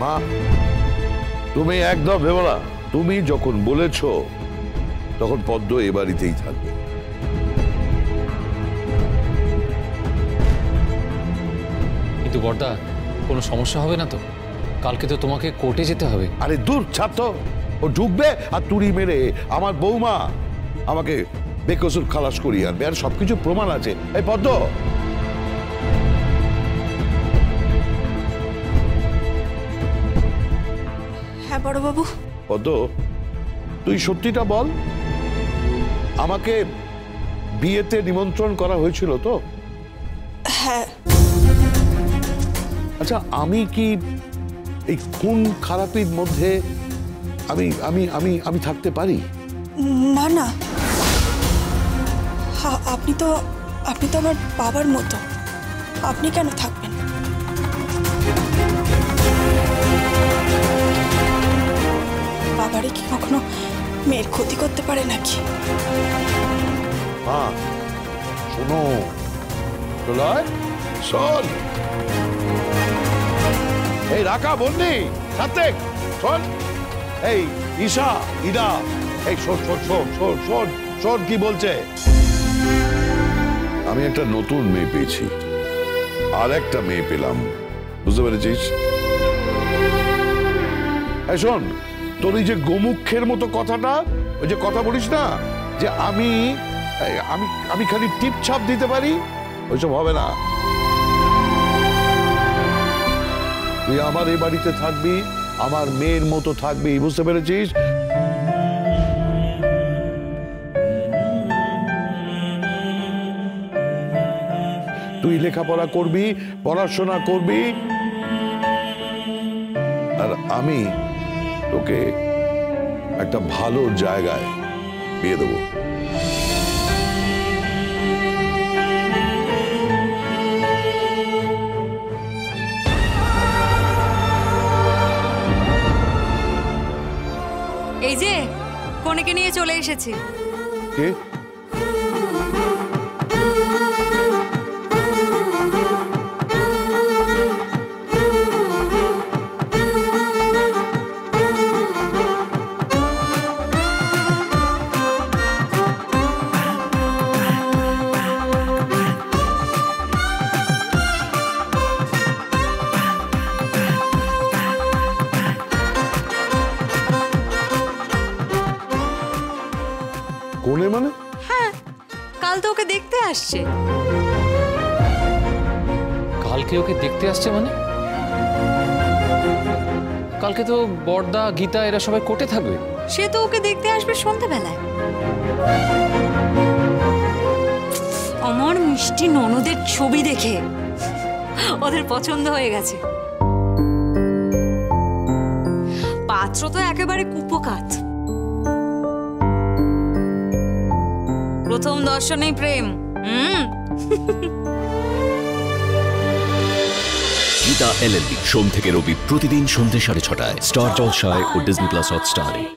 মা তুমি একদম ভেবো না, তুমি যখন বলেছো তখন পদ্ম এ বাড়িতেই থাকবে। কিন্তু বড়দা কোনো সমস্যা হবে না তো? কালকে তো তোমাকে কোর্টে যেতে হবে। আরে দূর ছাত্র, ও ঢুকবে আর তুড়ি মেরে আমার বৌমা আমাকে বেকসুর খালাস করিয়ে আনবে, আর সবকিছু প্রমাণ আছে। এই পদ্ম, হ্যাঁ বড়বাবু। পদ্ম তুই সত্যিটা বল, আমাকে বিয়েতে নিমন্ত্রণ করা হয়েছিল তো? হ্যাঁ। আচ্ছা আমি কি এই খুন খারাপির মধ্যে আমি আমি আমি আমি থাকতে পারি? না না, আপনি তো আমার বাবার মতো, আপনি কেন থাকবেন? বাবারে কি কখনো মেয়ের ক্ষতি করতে পারে নাকি? হ্যাঁ শোনো শোন, এই রাকা বন্নি সাত্বিক শোন, এই ঈশা ইদা, এই শোন শোন শোন শোন শোন শোন কি বলছে। আমি একটা নতুন মেয়ে পেয়েছি, আর একটা মেয়ে পেলাম, বুঝতে পেরেছিস? এই শোন, তোর এই যে গোমুখের মতো কথাটা, ওই যে কথা বলিস না যে আমি আমি আমি খালি টিপ ছাপ দিতে পারি, ওইসব হবে না। তুই আমার এই বাড়িতে থাকবি, আমার মেয়ের মতো থাকবি, বুঝতে পেরেছিস? তুই লেখাপড়া করবি, পড়াশোনা করবি, আর আমি তোকে একটা ভালো জায়গায় বিয়ে দেবো। এই যে কনেকে নিয়ে চলে এসেছে। কে? কোনে মানে? হ্যাঁ, কাল তো ওকে দেখতে আসছে। কালকে ওকে দেখতে আসছে মানে? কালকে তো বড়দা গীতা এরা সবাই কোর্টে থাকবে। সে তো ওকে দেখতে আসবে সন্ধ্যাবেলায়। আমার মিষ্টি ননদের ছবি দেখে ওদের পছন্দ হয়ে গেছে। পাত্র তো একেবারে কুপোকাত, প্রথম দর্শনেই প্রেম। গীতা LLB সোম থেকে রবি প্রতিদিন সন্ধ্যে 6:30টায় স্টার জলসায় ও ডিজনি প্লাস হটস্টারে।